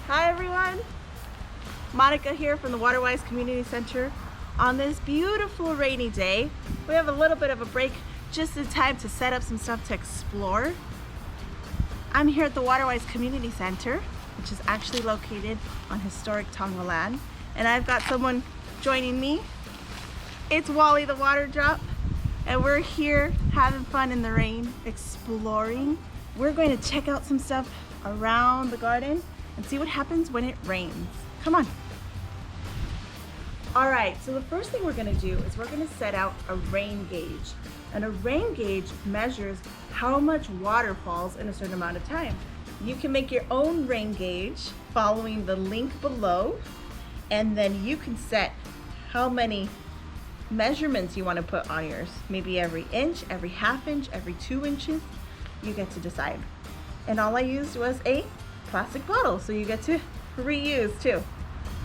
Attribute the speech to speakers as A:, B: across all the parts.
A: Hi everyone, Monica here from the Waterwise Community Center. On this beautiful rainy day, we have a little bit of a break, just in time to set up some stuff to explore. I'm here at the Waterwise Community Center, which is actually located on historic Tonga land, and I've got someone joining me. It's Wally the Water Drop, and we're here having fun in the rain, exploring. We're going to check out some stuff around the garden and see what happens when it rains. Come on. All right, so the first thing we're gonna do is we're gonna set out a rain gauge. And a rain gauge measures how much water falls in a certain amount of time. You can make your own rain gauge following the link below, and then you can set how many measurements you wanna put on yours. Maybe every inch, every half inch, every 2 inches, you get to decide. And all I used was a plastic bottle, so you get to reuse too.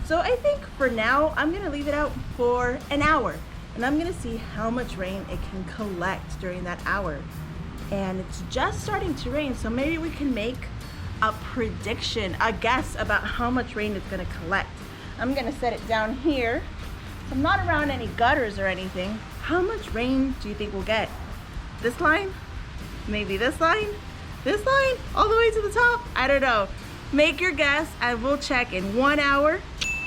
A: So I think for now, I'm gonna leave it out for an hour, and I'm gonna see how much rain it can collect during that hour. And it's just starting to rain, so maybe we can make a prediction, a guess about how much rain it's gonna collect. I'm gonna set it down here. I'm not around any gutters or anything. How much rain do you think we'll get? This line? Maybe this line? This line? All the way to the top? I don't know. Make your guess, and we'll check in 1 hour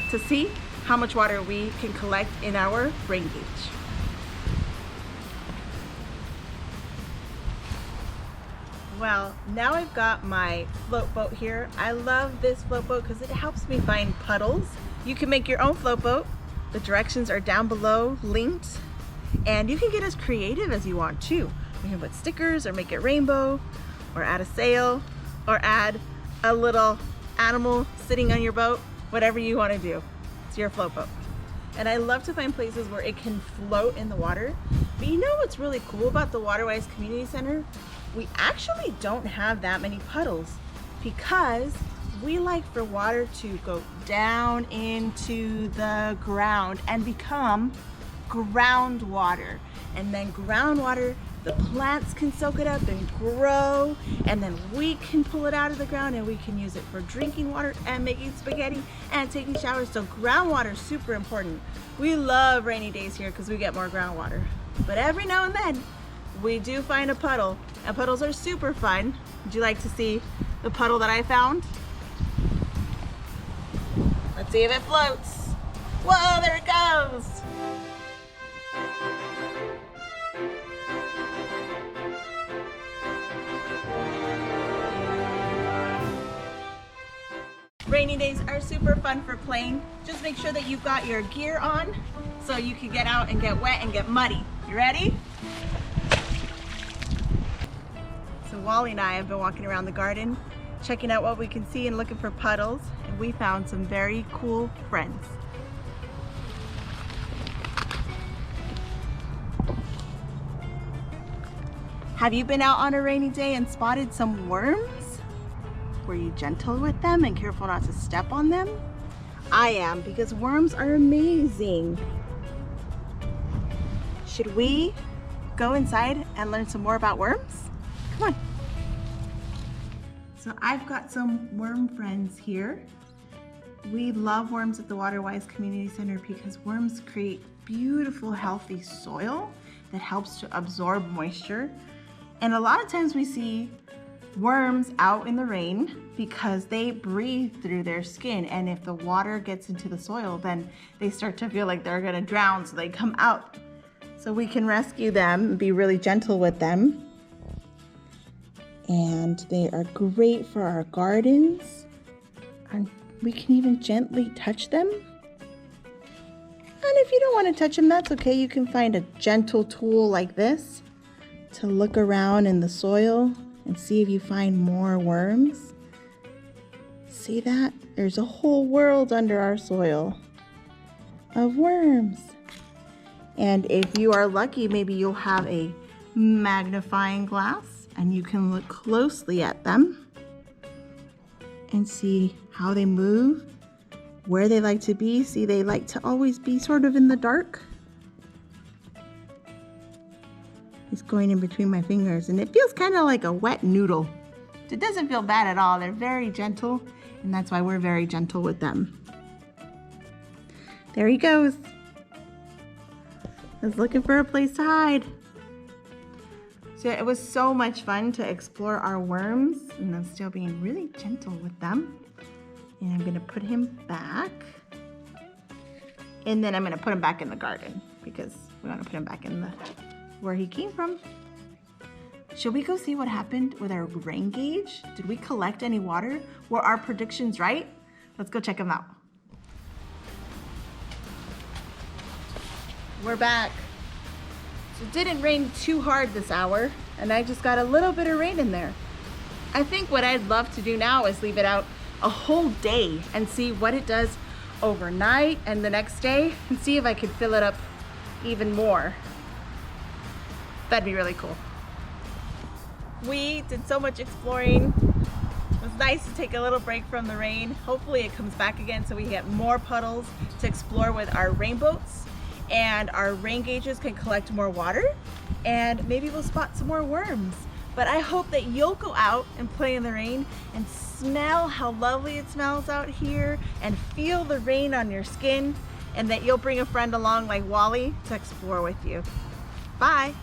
A: to see how much water we can collect in our rain gauge. Well, now I've got my float boat here. I love this float boat because it helps me find puddles. You can make your own float boat. The directions are down below, linked, and you can get as creative as you want too. You can put stickers or make it rainbow, or add a sail, or add a little animal sitting on your boat, whatever you want to do. It's your float boat. And I love to find places where it can float in the water. But you know what's really cool about the Waterwise Community Center? We actually don't have that many puddles because we like for water to go down into the ground and become groundwater. And then groundwater, the plants can soak it up and grow, and then we can pull it out of the ground and we can use it for drinking water and making spaghetti and taking showers. So groundwater is super important. We love rainy days here because we get more groundwater. But every now and then, we do find a puddle, and puddles are super fun. Would you like to see the puddle that I found? Let's see if it floats. Whoa, there it goes. Rainy days are super fun for playing. Just make sure that you've got your gear on so you can get out and get wet and get muddy. You ready? So Wally and I have been walking around the garden, checking out what we can see and looking for puddles, and we found some very cool friends. Have you been out on a rainy day and spotted some worms? Were you gentle with them and careful not to step on them? I am, because worms are amazing. Should we go inside and learn some more about worms? Come on. So I've got some worm friends here. We love worms at the Waterwise Community Center because worms create beautiful, healthy soil that helps to absorb moisture. And a lot of times we see worms out in the rain because they breathe through their skin, and if the water gets into the soil, then they start to feel like they're gonna drown, so they come out. So we can rescue them and be really gentle with them. And they are great for our gardens, and we can even gently touch them. And if you don't want to touch them, that's okay. You can find a gentle tool like this to look around in the soil and see if you find more worms. See that? There's a whole world under our soil of worms. And if you are lucky, maybe you'll have a magnifying glass and you can look closely at them and see how they move, where they like to be. See, they like to always be sort of in the dark. It's going in between my fingers and it feels kind of like a wet noodle. It doesn't feel bad at all. They're very gentle And that's why we're very gentle with them. There he goes. He's looking for a place to hide. So it was so much fun to explore our worms, and I'm still being really gentle with them. And I'm gonna put him back. And then I'm gonna put him back in the garden because we wanna put him back in where he came from. Should we go see what happened with our rain gauge? Did we collect any water? Were our predictions right? Let's go check them out. We're back. So it didn't rain too hard this hour, and I just got a little bit of rain in there. I think what I'd love to do now is leave it out a whole day and see what it does overnight and the next day, and see if I could fill it up even more. That'd be really cool. We did so much exploring. It was nice to take a little break from the rain. Hopefully it comes back again so we get more puddles to explore with our rainboats, and our rain gauges can collect more water, and maybe we'll spot some more worms. But I hope that you'll go out and play in the rain and smell how lovely it smells out here and feel the rain on your skin, and that you'll bring a friend along like Wally to explore with you. Bye.